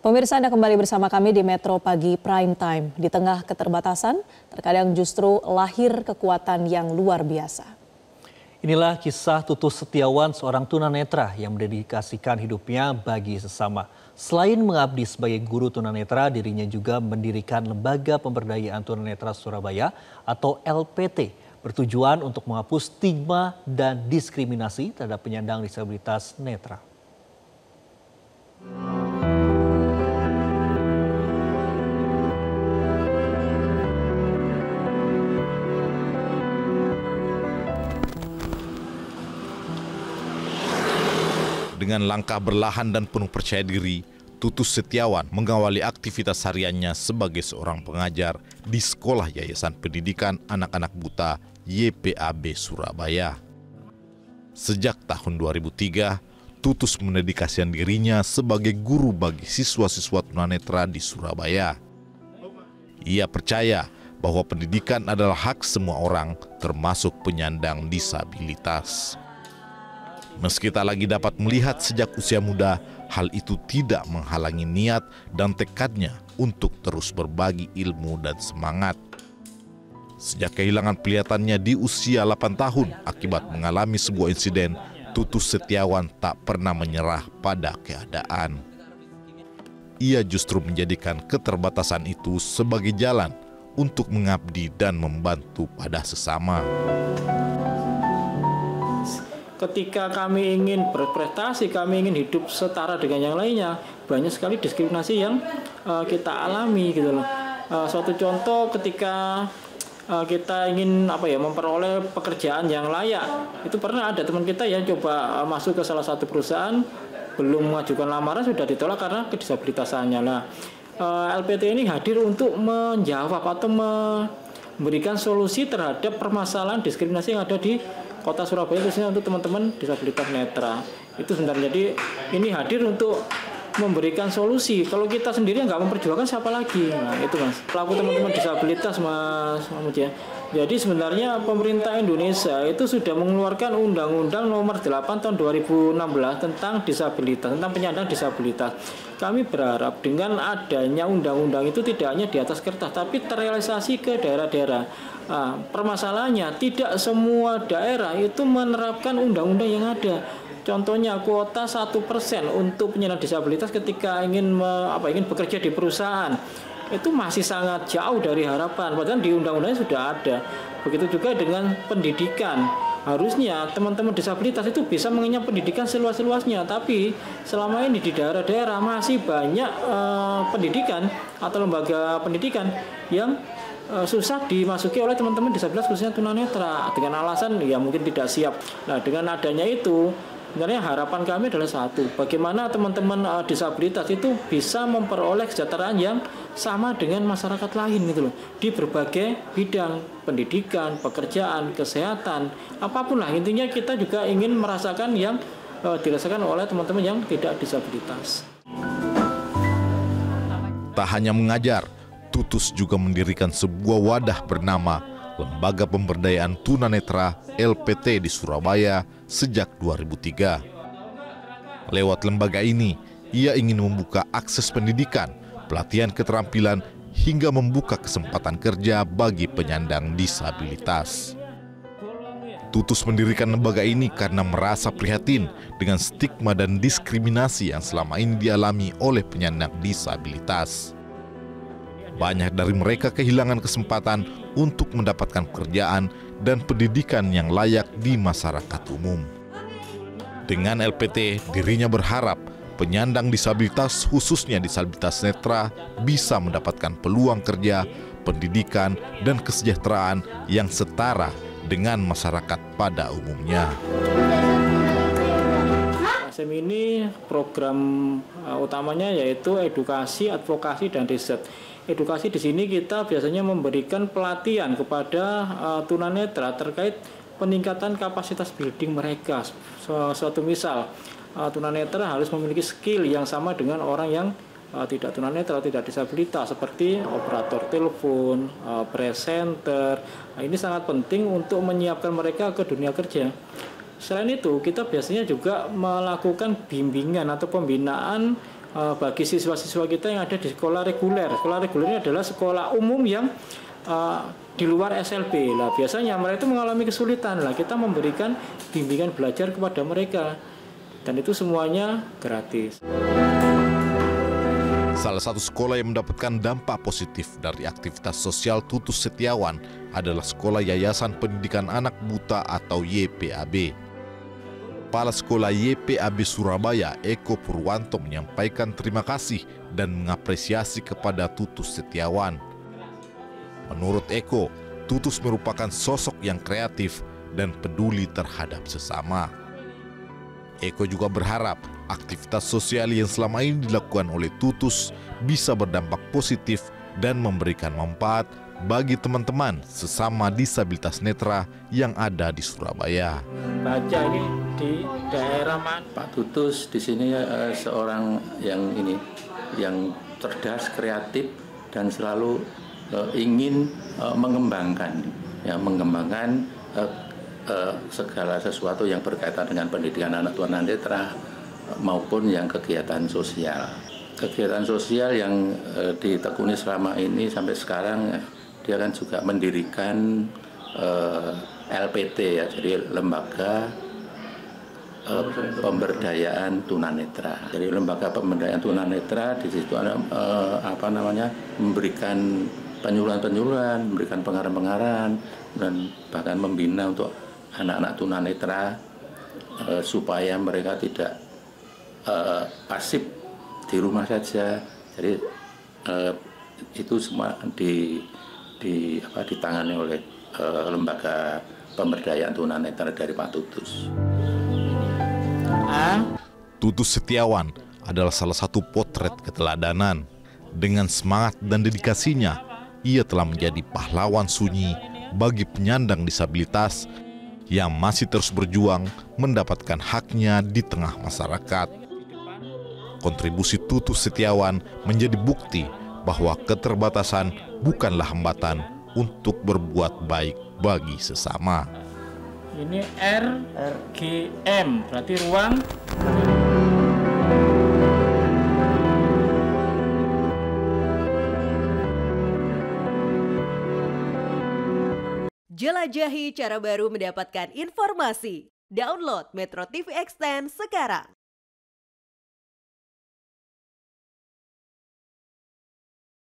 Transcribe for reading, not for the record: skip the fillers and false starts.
Pemirsa, Anda kembali bersama kami di Metro Pagi Prime Time. Di tengah keterbatasan, terkadang justru lahir kekuatan yang luar biasa. Inilah kisah Tutus Setiawan, seorang tunanetra yang mendedikasikan hidupnya bagi sesama. Selain mengabdi sebagai guru tunanetra, dirinya juga mendirikan Lembaga Pemberdayaan Tunanetra Surabaya atau LPT, bertujuan untuk menghapus stigma dan diskriminasi terhadap penyandang disabilitas netra. Dengan langkah berlahan dan penuh percaya diri, Tutus Setiawan mengawali aktivitas hariannya sebagai seorang pengajar di Sekolah Yayasan Pendidikan Anak-anak Buta YPAB Surabaya. Sejak tahun 2003, Tutus mendedikasikan dirinya sebagai guru bagi siswa-siswa tunanetra di Surabaya. Ia percaya bahwa pendidikan adalah hak semua orang, termasuk penyandang disabilitas. Meski tak lagi dapat melihat sejak usia muda, hal itu tidak menghalangi niat dan tekadnya untuk terus berbagi ilmu dan semangat. Sejak kehilangan penglihatannya di usia 8 tahun akibat mengalami sebuah insiden, Tutus Setiawan tak pernah menyerah pada keadaan. Ia justru menjadikan keterbatasan itu sebagai jalan untuk mengabdi dan membantu pada sesama. Ketika kami ingin berprestasi, kami ingin hidup setara dengan yang lainnya, banyak sekali diskriminasi yang kita alami gitu loh. Suatu contoh ketika kita ingin memperoleh pekerjaan yang layak, itu pernah ada teman kita yang coba masuk ke salah satu perusahaan, belum mengajukan lamaran sudah ditolak karena kedisabilitasannya. Nah, LPT ini hadir untuk menjawab atau memberikan solusi terhadap permasalahan diskriminasi yang ada di Kota Surabaya, khususnya untuk teman-teman disabilitas netra. Itu sebenarnya, jadi ini hadir untuk memberikan solusi. Kalau kita sendiri nggak memperjuangkan, siapa lagi? Nah, itu Mas. Pelaku teman-teman disabilitas, Mas Mutia. Jadi sebenarnya pemerintah Indonesia itu sudah mengeluarkan Undang-Undang Nomor 8 Tahun 2016 tentang disabilitas, tentang penyandang disabilitas. Kami berharap dengan adanya undang-undang itu tidak hanya di atas kertas, tapi terrealisasi ke daerah-daerah. Nah, permasalahannya tidak semua daerah itu menerapkan undang-undang yang ada. Contohnya kuota 1% untuk penyandang disabilitas ketika ingin bekerja di perusahaan. Itu masih sangat jauh dari harapan, padahal di undang-undangnya sudah ada. Begitu juga dengan pendidikan. Harusnya teman-teman disabilitas itu bisa mengenyam pendidikan seluas-luasnya, tapi selama ini di daerah-daerah masih banyak pendidikan atau lembaga pendidikan yang susah dimasuki oleh teman-teman disabilitas khususnya tunanetra dengan alasan ya mungkin tidak siap. Nah, dengan adanya itu sebenarnya harapan kami adalah satu, bagaimana teman-teman disabilitas itu bisa memperoleh kesejahteraan yang sama dengan masyarakat lain gitu loh, di berbagai bidang, pendidikan, pekerjaan, kesehatan, apapun lah, intinya kita juga ingin merasakan yang dirasakan oleh teman-teman yang tidak disabilitas. Tak hanya mengajar, Tutus juga mendirikan sebuah wadah bernama Lembaga Pemberdayaan Tunanetra LPT di Surabaya sejak 2003. Lewat lembaga ini, ia ingin membuka akses pendidikan, pelatihan keterampilan, hingga membuka kesempatan kerja bagi penyandang disabilitas. Tutus mendirikan lembaga ini karena merasa prihatin dengan stigma dan diskriminasi yang selama ini dialami oleh penyandang disabilitas. Banyak dari mereka kehilangan kesempatan untuk mendapatkan pekerjaan dan pendidikan yang layak di masyarakat umum. Dengan LPT, dirinya berharap penyandang disabilitas, khususnya disabilitas netra, bisa mendapatkan peluang kerja, pendidikan, dan kesejahteraan yang setara dengan masyarakat pada umumnya. ASEM ini program utamanya yaitu edukasi, advokasi, dan riset. Edukasi di sini kita biasanya memberikan pelatihan kepada tunanetra terkait peningkatan kapasitas building mereka. Suatu misal, tunanetra harus memiliki skill yang sama dengan orang yang tidak tunanetra, tidak disabilitas, seperti operator telepon, presenter. Nah, ini sangat penting untuk menyiapkan mereka ke dunia kerja. Selain itu, kita biasanya juga melakukan bimbingan atau pembinaan bagi siswa-siswa kita yang ada di sekolah reguler. Sekolah reguler ini adalah sekolah umum yang di luar SLB. Lah biasanya mereka itu mengalami kesulitan. Lah kita memberikan bimbingan belajar kepada mereka. Dan itu semuanya gratis. Salah satu sekolah yang mendapatkan dampak positif dari aktivitas sosial Tutus Setiawan adalah Sekolah Yayasan Pendidikan Anak Buta atau YPAB. Kepala Sekolah YPAB Surabaya, Eko Purwanto, menyampaikan terima kasih dan mengapresiasi kepada Tutus Setiawan. Menurut Eko, Tutus merupakan sosok yang kreatif dan peduli terhadap sesama. Eko juga berharap aktivitas sosial yang selama ini dilakukan oleh Tutus bisa berdampak positif dan memberikan manfaat bagi teman-teman sesama disabilitas netra yang ada di Surabaya. Baca ini di daerah mana? Pak Tutus di sini seorang yang cerdas, kreatif dan selalu ingin mengembangkan segala sesuatu yang berkaitan dengan pendidikan anak tunanetra maupun yang kegiatan sosial. Kegiatan sosial yang ditekuni selama ini sampai sekarang, dia kan juga mendirikan LPT ya, jadi lembaga pemberdayaan tunanetra. Jadi lembaga pemberdayaan tunanetra di situ ada memberikan penyuluhan-penyuluhan, memberikan pengarahan-pengarahan dan bahkan membina untuk anak-anak tunanetra supaya mereka tidak pasif di rumah saja. Jadi itu semua ditangani oleh lembaga pemberdayaan tunanetra dari Pak Tutus. Tutus Setiawan adalah salah satu potret keteladanan. Dengan semangat dan dedikasinya, ia telah menjadi pahlawan sunyi bagi penyandang disabilitas yang masih terus berjuang mendapatkan haknya di tengah masyarakat. Kontribusi Tutus Setiawan menjadi bukti bahwa keterbatasan bukanlah hambatan untuk berbuat baik bagi sesama. Ini RGM, berarti ruang. Jelajahi cara baru mendapatkan informasi. Download Metro TV Extend sekarang.